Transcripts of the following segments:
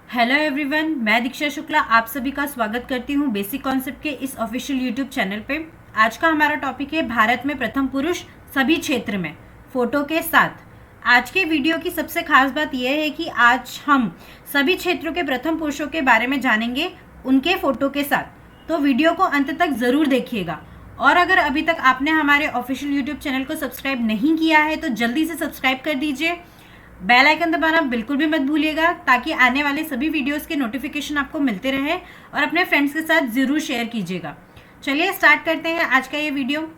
Hello everyone, मैं दीक्षा शुक्ला आप सभी का स्वागत करती हूँ बेसिक कॉन्सेप्ट के इस ऑफिशियल यूट्यूब चैनल पे। आज का हमारा टॉपिक है भारत में प्रथम पुरुष सभी क्षेत्र में, फोटो के साथ। आज के वीडियो की सबसे खास बात यह है कि आज हम सभी क्षेत्रों के प्रथम पुरुषों के बारे में जानेंगे उनके फोटो के साथ। तो वीडियो को अंत तक ज़रूर देखिएगा। और अगर अभी तक आपने हमारे ऑफिशियल यूट्यूब चैनल को सब्सक्राइब नहीं किया है तो जल्दी से सब्सक्राइब कर दीजिए। बेल आइकन दबाना बिल्कुल भी मत भूलिएगा ताकि आने वाले सभी वीडियोस के नोटिफिकेशन आपको मिलते रहे, और अपने फ्रेंड्स के साथ ज़रूर शेयर कीजिएगा। चलिए स्टार्ट करते हैं आज का ये वीडियो।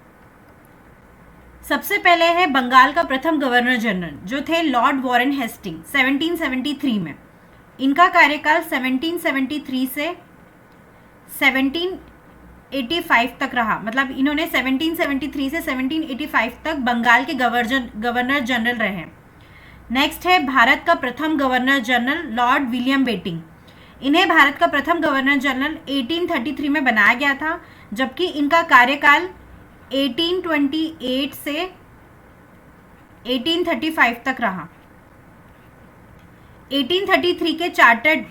सबसे पहले है बंगाल का प्रथम गवर्नर जनरल जो थे लॉर्ड वॉरेन हेस्टिंग 1773 में। इनका कार्यकाल 1773 से 1785 तक रहा, मतलब इन्होंने 1773 से 1785 तक बंगाल के गवर्नर जनरल रहे। नेक्स्ट है भारत का प्रथम governor general lord William Bentinck. इन्हें भारत का प्रथम गवर्नर जनरल 1833 में बनाया गया था, जबकि इनका कार्यकाल 1828 से 1835 तक रहा। 1833 के चार्टर्ड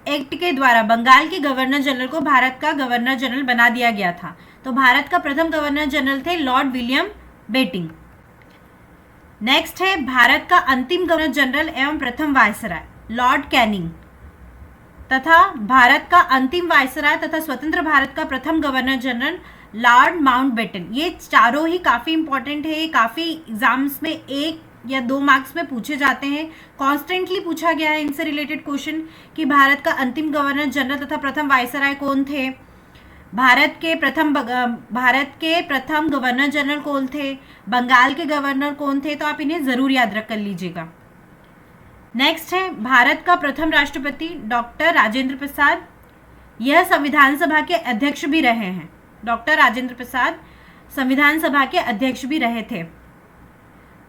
एक्ट के द्वारा बंगाल के गवर्नर जनरल को भारत का गवर्नर जनरल बना दिया गया था। तो भारत का प्रथम गवर्नर जनरल थे लॉर्ड विलियम बेटिंग। नेक्स्ट है भारत का अंतिम गवर्नर जनरल एवं प्रथम वायसराय लॉर्ड कैनिंग, तथा भारत का अंतिम वायसराय तथा स्वतंत्र भारत का प्रथम गवर्नर जनरल लॉर्ड माउंटबेटन। ये चारों ही काफ़ी इंपॉर्टेंट है, काफ़ी एग्जाम्स में 1 या 2 मार्क्स में पूछे जाते हैं। कॉन्स्टेंटली पूछा गया है इनसे रिलेटेड क्वेश्चन कि भारत का अंतिम गवर्नर जनरल तथा प्रथम वायसराय कौन थे, भारत के प्रथम गवर्नर जनरल कौन थे, बंगाल के गवर्नर कौन थे। तो आप इन्हें ज़रूर याद रख कर लीजिएगा। नेक्स्ट है भारत का प्रथम राष्ट्रपति डॉक्टर राजेंद्र प्रसाद। यह संविधान सभा के अध्यक्ष भी रहे हैं। डॉक्टर राजेंद्र प्रसाद संविधान सभा के अध्यक्ष भी रहे थे।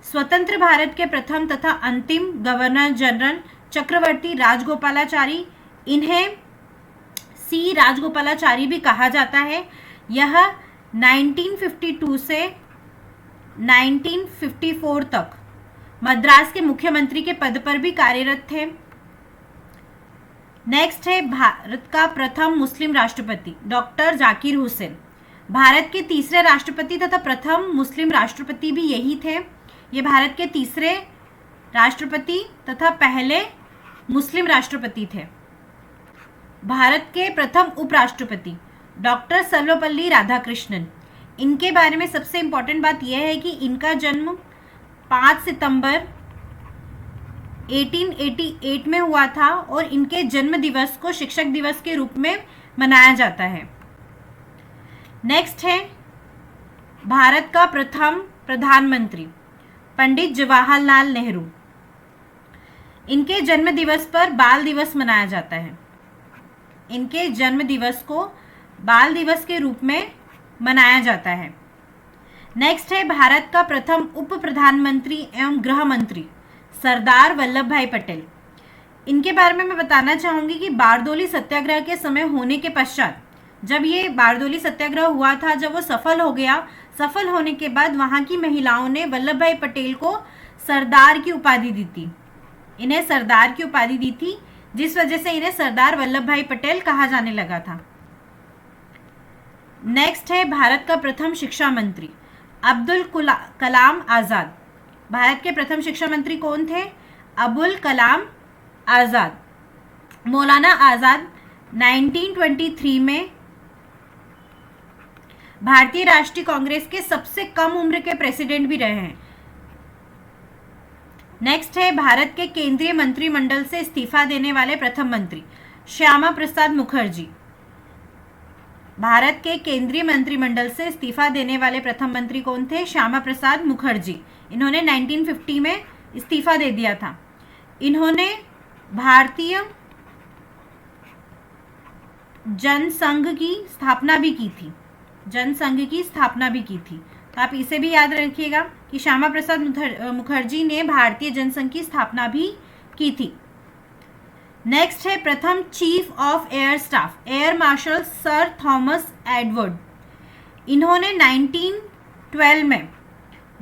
स्वतंत्र भारत के प्रथम तथा अंतिम गवर्नर जनरल चक्रवर्ती राजगोपालाचारी, इन्हें सी राजगोपालाचारी भी कहा जाता है। यह 1952 से 1954 तक मद्रास के मुख्यमंत्री के पद पर भी कार्यरत थे। नेक्स्ट है भारत का प्रथम मुस्लिम राष्ट्रपति डॉक्टर जाकिर हुसैन। भारत के तीसरे राष्ट्रपति तथा प्रथम मुस्लिम राष्ट्रपति भी यही थे। ये भारत के तीसरे राष्ट्रपति तथा पहले मुस्लिम राष्ट्रपति थे। भारत के प्रथम उपराष्ट्रपति डॉक्टर सर्वपल्ली राधाकृष्णन। इनके बारे में सबसे इम्पॉर्टेंट बात यह है कि इनका जन्म 5 सितंबर 1888 में हुआ था और इनके जन्म दिवस को शिक्षक दिवस के रूप में मनाया जाता है। नेक्स्ट है भारत का प्रथम प्रधानमंत्री पंडित जवाहरलाल नेहरू। इनके जन्म दिवस पर बाल दिवस मनाया जाता है। इनके जन्म दिवस को बाल दिवस के रूप में मनाया जाता है। नेक्स्ट है भारत का प्रथम उप प्रधानमंत्री एवं गृह मंत्री सरदार वल्लभ भाई पटेल। इनके बारे में मैं बताना चाहूँगी कि बारदोली सत्याग्रह के समय होने के पश्चात, जब ये बारदोली सत्याग्रह हुआ था, जब वो सफल हो गया, सफल होने के बाद वहाँ की महिलाओं ने वल्लभ भाई पटेल को सरदार की उपाधि दी थी। इन्हें सरदार की उपाधि दी थी, जिस वजह से इन्हें सरदार वल्लभ भाई पटेल कहा जाने लगा था। नेक्स्ट है भारत का प्रथम शिक्षा मंत्री अब्दुल कलाम आज़ाद। भारत के प्रथम शिक्षा मंत्री कौन थे? अबुल कलाम आज़ाद। मौलाना आज़ाद 1923 में भारतीय राष्ट्रीय कांग्रेस के सबसे कम उम्र के प्रेसिडेंट भी रहे हैं। नेक्स्ट है भारत के केंद्रीय मंत्रिमंडल से इस्तीफा देने वाले प्रथम मंत्री श्यामा प्रसाद मुखर्जी। भारत के केंद्रीय मंत्रिमंडल से इस्तीफा देने वाले प्रथम मंत्री कौन थे? श्यामा प्रसाद मुखर्जी। इन्होंने 1950 में इस्तीफा दे दिया था। इन्होंने भारतीय जनसंघ की स्थापना भी की थी। तो आप इसे भी याद रखिएगा कि श्यामा प्रसाद मुखर्जी ने भारतीय जनसंघ की स्थापना भी की थी। नेक्स्ट है प्रथम chief of air staff air marshal sir Thomas Edward. इन्होंने 1912 में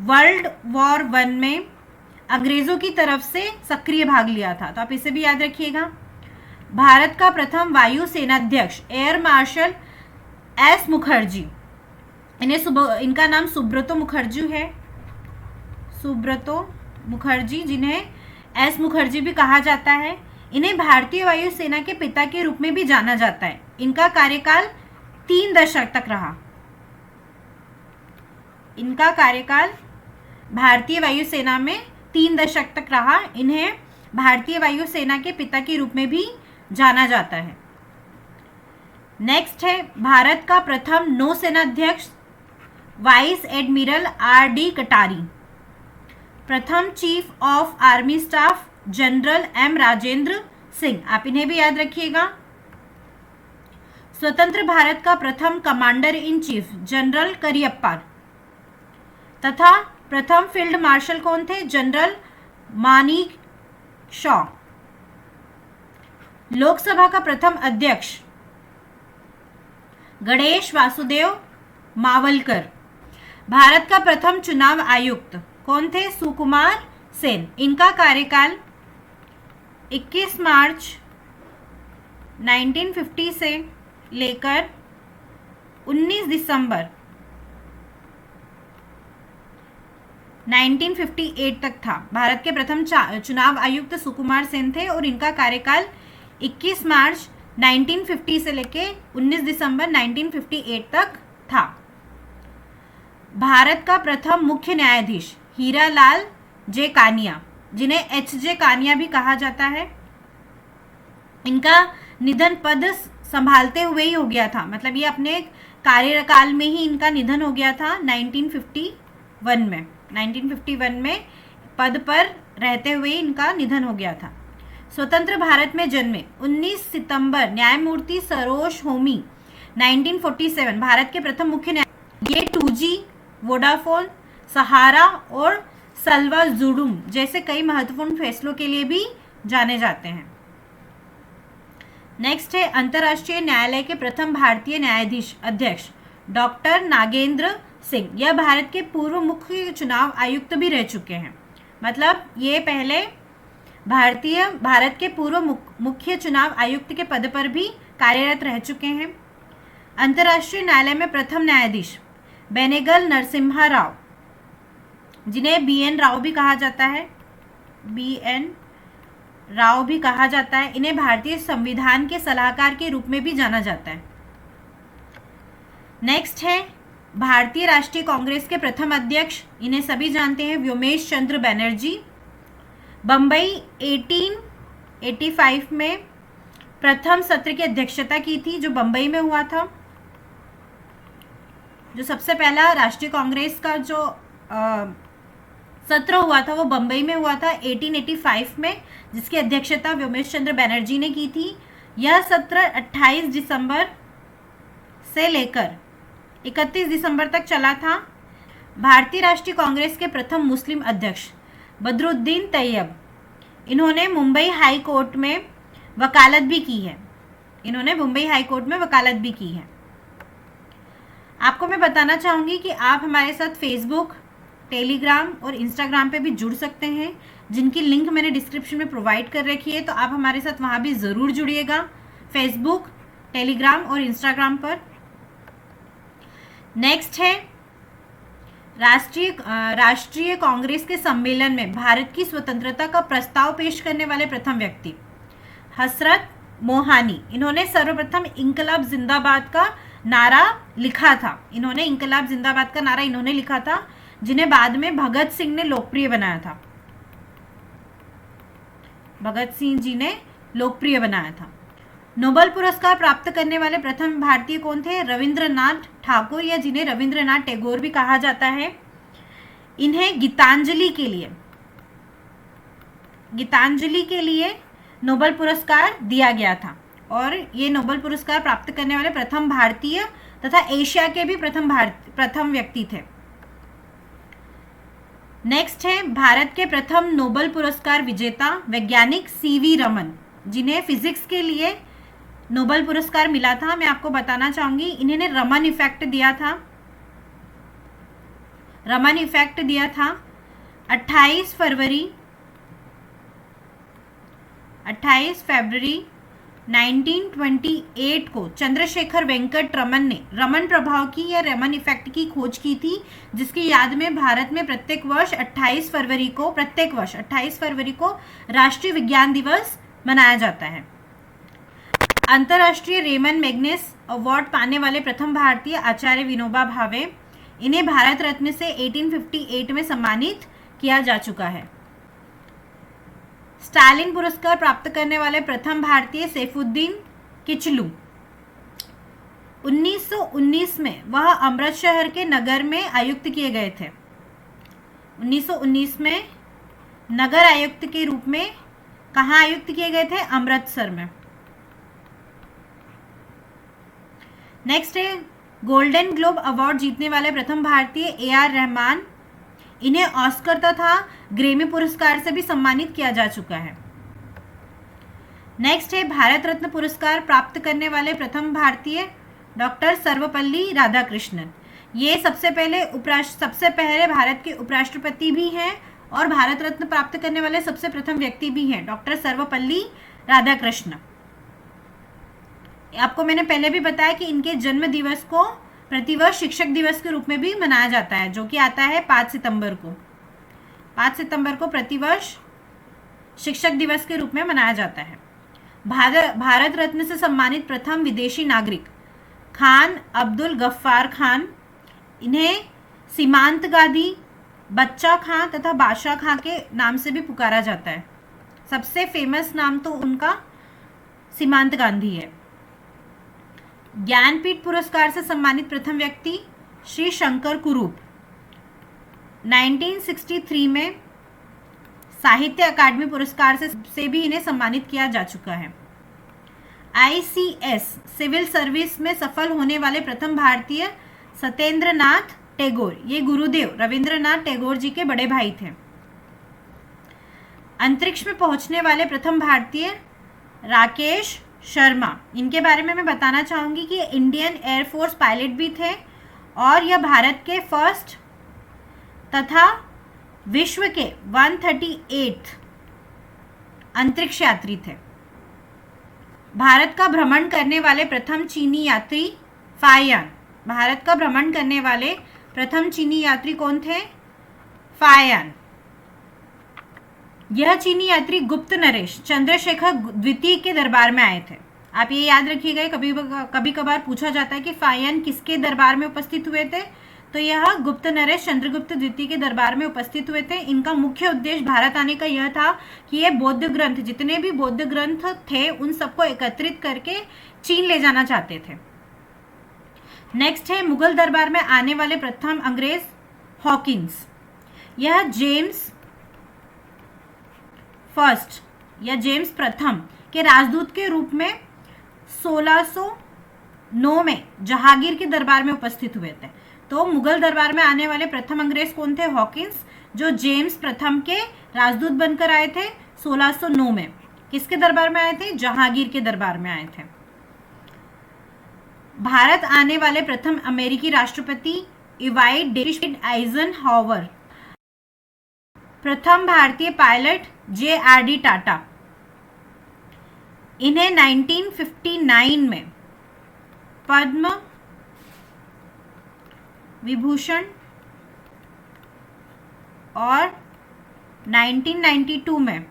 वर्ल्ड वॉर 1 में अंग्रेज़ों की तरफ से सक्रिय भाग लिया था, तो आप इसे भी याद रखिएगा। भारत का प्रथम वायु सेनाध्यक्ष एयर मार्शल एस मुखर्जी, इनका नाम सुब्रतो मुखर्जी है, सुब्रतो मुखर्जी, जिन्हें एस मुखर्जी भी कहा जाता है। इन्हें भारतीय वायुसेना के पिता के रूप में भी जाना जाता है। इनका कार्यकाल 3 दशक तक रहा। इनका कार्यकाल भारतीय वायुसेना में 3 दशक तक रहा। इन्हें भारतीय वायुसेना के पिता के रूप में भी जाना जाता है। नेक्स्ट है भारत का प्रथम नौसेनाध्यक्ष vice admiral R D Katari. प्रथम chief of army staff general M Rajendra Singh, आप इन्हें भी याद रखिएगा। स्वतंत्र भारत का प्रथम commander in chief general Cariappa तथा प्रथम फील्ड मार्शल कौन थे? जनरल मानिक शॉ। लोकसभा का प्रथम अध्यक्ष गणेश वासुदेव मावलकर। भारत का प्रथम चुनाव आयुक्त कौन थे? सुकुमार सेन। इनका कार्यकाल 21 मार्च 1950 से लेकर 19 दिसंबर 1958 तक था। भारत के प्रथम चुनाव आयुक्त सुकुमार सेन थे और इनका कार्यकाल 21 मार्च 1950 से लेकर 19 दिसंबर 1958 तक था। भारत का प्रथम मुख्य न्यायाधीश हीरालाल जे कानिया, जिन्हें एच जे कानिया भी कहा जाता है। इनका निधन पद संभालते हुए ही हो गया था, मतलब ये अपने कार्यकाल में ही इनका निधन हो गया था 1951 में पद पर रहते हुए इनका निधन हो गया था। स्वतंत्र भारत में जन्मे 19 सितंबर न्यायमूर्ति सरोज होमी 1947 भारत के प्रथम मुख्य न्यायाधीश। ये 2G, वोडाफोन, सहारा और सल्वा जुडुम जैसे कई महत्वपूर्ण फैसलों के लिए भी जाने जाते हैं। नेक्स्ट है अंतर्राष्ट्रीय न्यायालय के प्रथम भारतीय न्यायाधीश अध्यक्ष डॉक्टर नागेंद्र सिंह। यह भारत के पूर्व मुख्य चुनाव आयुक्त भी रह चुके हैं, मतलब ये पहले भारत के पूर्व मुख्य चुनाव आयुक्त के पद पर भी कार्यरत रह चुके हैं। अंतर्राष्ट्रीय न्यायालय में प्रथम न्यायाधीश बेनेगल नरसिम्हा राव, जिन्हें BN राव भी कहा जाता है, BN राव भी कहा जाता है। इन्हें भारतीय संविधान के सलाहकार के रूप में भी जाना जाता है। नेक्स्ट है भारतीय राष्ट्रीय कांग्रेस के प्रथम अध्यक्ष, इन्हें सभी जानते हैं, व्योमेश चंद्र बनर्जी। बम्बई 1885 में प्रथम सत्र की अध्यक्षता की थी, जो बम्बई में हुआ था। जो सबसे पहला राष्ट्रीय कांग्रेस का जो सत्र हुआ था वो बम्बई में हुआ था 1885 में, जिसकी अध्यक्षता व्योमेश चंद्र बनर्जी ने की थी। यह सत्र 28 दिसंबर से लेकर 31 दिसंबर तक चला था। भारतीय राष्ट्रीय कांग्रेस के प्रथम मुस्लिम अध्यक्ष बदरुद्दीन तैयब, इन्होंने मुंबई हाई कोर्ट में वकालत भी की है। आपको मैं बताना चाहूँगी कि आप हमारे साथ फेसबुक, टेलीग्राम और इंस्टाग्राम पे भी जुड़ सकते हैं, जिनकी लिंक मैंने डिस्क्रिप्शन में प्रोवाइड कर रखी है, तो आप हमारे साथ वहाँ भी ज़रूर जुड़िएगा, फेसबुक, टेलीग्राम और इंस्टाग्राम पर। नेक्स्ट है राष्ट्रीय कांग्रेस के सम्मेलन में भारत की स्वतंत्रता का प्रस्ताव पेश करने वाले प्रथम व्यक्ति हसरत मोहानी। इन्होंने सर्वप्रथम इंकलाब जिंदाबाद का नारा लिखा था। इन्होंने लिखा था, जिन्हें बाद में भगत सिंह ने लोकप्रिय बनाया था। भगत सिंह जी ने लोकप्रिय बनाया था। नोबेल पुरस्कार प्राप्त करने वाले प्रथम भारतीय कौन थे? रविंद्रनाथ ठाकुर, या जिन्हें रविंद्रनाथ टैगोर भी कहा जाता है। इन्हें गीतांजलि के लिए नोबेल पुरस्कार दिया गया था, और ये नोबेल पुरस्कार प्राप्त करने वाले प्रथम भारतीय तथा एशिया के भी प्रथम व्यक्ति थे। नेक्स्ट है भारत के प्रथम नोबेल पुरस्कार विजेता वैज्ञानिक CV रमन, जिन्हें फिजिक्स के लिए नोबेल पुरस्कार मिला था। मैं आपको बताना चाहूंगी, इन्होंने रमन इफेक्ट दिया था 28 फरवरी 1928 को चंद्रशेखर वेंकट रमन ने रमन प्रभाव की या रमन इफेक्ट की खोज की थी, जिसकी याद में भारत में प्रत्येक वर्ष 28 फरवरी को राष्ट्रीय विज्ञान दिवस मनाया जाता है। अंतर्राष्ट्रीय रेमन मैग्सेसे अवार्ड पाने वाले प्रथम भारतीय आचार्य विनोबा भावे। इन्हें भारत रत्न से 1858 में सम्मानित किया जा चुका है। स्टालिन पुरस्कार प्राप्त करने वाले प्रथम भारतीय सैफुद्दीन किचलू। 1919 में वह अमृतसर के नगर में आयुक्त किए गए थे। 1919 में नगर आयुक्त के रूप में कहाँ आयुक्त किए गए थे? अमृतसर में। नेक्स्ट है गोल्डन ग्लोब अवार्ड जीतने वाले प्रथम भारतीय ए.आर. रहमान। इन्हें ऑस्कर तथा ग्रैमी पुरस्कार से भी सम्मानित किया जा चुका है। नेक्स्ट है भारत रत्न पुरस्कार प्राप्त करने वाले प्रथम भारतीय डॉक्टर सर्वपल्ली राधाकृष्णन। ये सबसे पहले भारत के उपराष्ट्रपति भी हैं और भारत रत्न प्राप्त करने वाले सबसे प्रथम व्यक्ति भी हैं, डॉक्टर सर्वपल्ली राधाकृष्णन। आपको मैंने पहले भी बताया कि इनके जन्म दिवस को प्रतिवर्ष शिक्षक दिवस के रूप में भी मनाया जाता है, जो कि आता है 5 सितंबर को। 5 सितंबर को प्रतिवर्ष शिक्षक दिवस के रूप में मनाया जाता है। भारत रत्न से सम्मानित प्रथम विदेशी नागरिक खान अब्दुल गफ्फार खान। इन्हें सीमांत गांधी, बच्चा खां तथा बादशाह खां के नाम से भी पुकारा जाता है। सबसे फेमस नाम तो उनका सीमांत गांधी है। ज्ञानपीठ पुरस्कार से सम्मानित प्रथम व्यक्ति श्री शंकर कुरूप। 1963 में साहित्य अकादमी पुरस्कार से भी इन्हें सम्मानित किया जा चुका है। ICS सिविल सर्विस में सफल होने वाले प्रथम भारतीय सत्येंद्रनाथ टैगोर। ये गुरुदेव रविंद्रनाथ टैगोर जी के बड़े भाई थे। अंतरिक्ष में पहुंचने वाले प्रथम भारतीय राकेश शर्मा। इनके बारे में मैं बताना चाहूंगी कि इंडियन एयरफोर्स पायलट भी थे और यह भारत के फर्स्ट तथा विश्व के 138 अंतरिक्ष यात्री थे। भारत का भ्रमण करने वाले प्रथम चीनी यात्री फायान। भारत का भ्रमण करने वाले प्रथम चीनी यात्री कौन थे? फायान। यह चीनी यात्री गुप्त नरेश चंद्रशेखर द्वितीय के दरबार में आए थे। आप ये याद रखिएगा, कभी कभार पूछा जाता है कि फायान किसके दरबार में उपस्थित हुए थे, तो यह गुप्त नरेश चंद्रगुप्त द्वितीय के दरबार में उपस्थित हुए थे। इनका मुख्य उद्देश्य भारत आने का यह था कि ये बौद्ध ग्रंथ, जितने भी बौद्ध ग्रंथ थे, उन सबको एकत्रित करके चीन ले जाना चाहते थे। नेक्स्ट है मुगल दरबार में आने वाले प्रथम अंग्रेज हॉकिंस। यह जेम्स फर्स्ट या जेम्स प्रथम के राजदूत के रूप में 1609 में जहांगीर के दरबार में उपस्थित हुए थे। तो मुगल दरबार में आने वाले प्रथम अंग्रेज कौन थे? हॉकिंस, जो जेम्स प्रथम के राजदूत बनकर आए थे 1609 में। किसके दरबार में आए थे? जहांगीर के दरबार में आए थे। भारत आने वाले प्रथम अमेरिकी राष्ट्रपति इवाइड डेविड आइजनहावर। प्रथम भारतीय पायलट JRD टाटा। इन्हें 1959 में पद्म विभूषण और 1992 में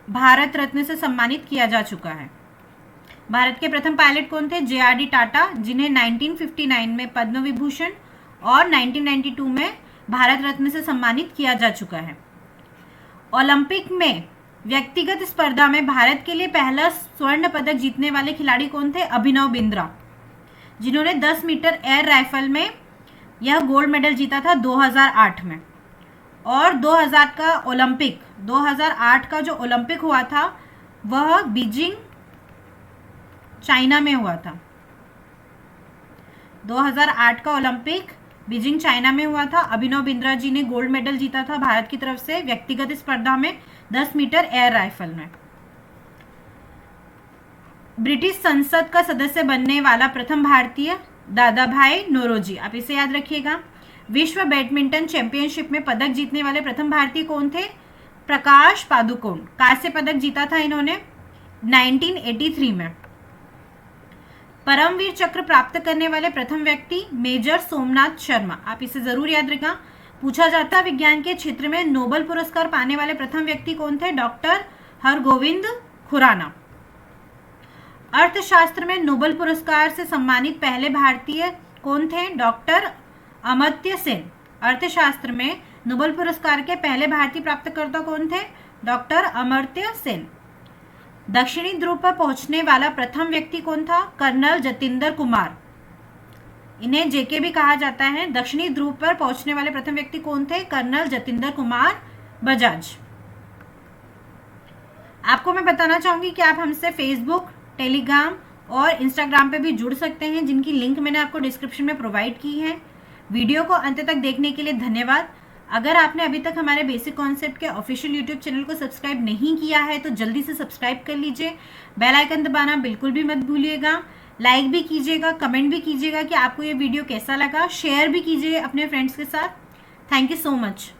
भारत रत्न से सम्मानित किया जा चुका है। भारत के प्रथम पायलट कौन थे? JRD टाटा, जिन्हें 1959 में पद्म विभूषण और 1992 में भारत रत्न से सम्मानित किया जा चुका है। ओलंपिक में व्यक्तिगत स्पर्धा में भारत के लिए पहला स्वर्ण पदक जीतने वाले खिलाड़ी कौन थे? अभिनव बिंद्रा, जिन्होंने 10 मीटर एयर राइफल में यह गोल्ड मेडल जीता था 2008 में। और 2008 का जो ओलंपिक हुआ था वह बीजिंग चाइना में हुआ था। 2008 का ओलंपिक बीजिंग चाइना में हुआ था। अभिनव बिंद्रा जी ने गोल्ड मेडल जीता था भारत की तरफ से व्यक्तिगत स्पर्धा में 10 मीटर एयर राइफल में। ब्रिटिश संसद का सदस्य बनने वाला प्रथम भारतीय दादा भाई नौरोजी। आप इसे याद रखिएगा। विश्व बैडमिंटन चैंपियनशिप में पदक जीतने वाले प्रथम भारतीय कौन थे? प्रकाश पादुकोण। कांस्य पदक जीता था इन्होंने। 1983 में। परमवीर चक्र प्राप्त करने वाले प्रथम व्यक्ति मेजर सोमनाथ शर्मा। आप इसे जरूर याद रखना, पूछा जाता है विज्ञान के क्षेत्र में नोबेल पुरस्कार पाने वाले प्रथम व्यक्ति कौन थे? डॉक्टर हरगोविंद खुराना। अर्थशास्त्र में नोबेल पुरस्कार से सम्मानित पहले भारतीय कौन थे? डॉक्टर अमर्त्य सेन। अर्थशास्त्र में नोबेल पुरस्कार के पहले भारतीय प्राप्तकर्ता कौन थे? डॉक्टर अमर्त्य सेन। दक्षिणी ध्रुव पर पहुंचने वाला प्रथम व्यक्ति कौन था? कर्नल जतिंदर कुमार। इन्हें जेके भी कहा जाता है। दक्षिणी ध्रुव पर पहुंचने वाले प्रथम व्यक्ति कौन थे? कर्नल जतिंदर कुमार बजाज। आपको मैं बताना चाहूंगी कि आप हमसे फेसबुक, टेलीग्राम और इंस्टाग्राम पे भी जुड़ सकते हैं, जिनकी लिंक मैंने आपको डिस्क्रिप्शन में प्रोवाइड की है। वीडियो को अंत तक देखने के लिए धन्यवाद। अगर आपने अभी तक हमारे बेसिक कॉन्सेप्ट के ऑफिशियल यूट्यूब चैनल को सब्सक्राइब नहीं किया है तो जल्दी से सब्सक्राइब कर लीजिए। बेल आइकन दबाना बिल्कुल भी मत भूलिएगा। लाइक भी कीजिएगा, कमेंट भी कीजिएगा कि आपको ये वीडियो कैसा लगा। शेयर भी कीजिए अपने फ्रेंड्स के साथ। Thank you so much.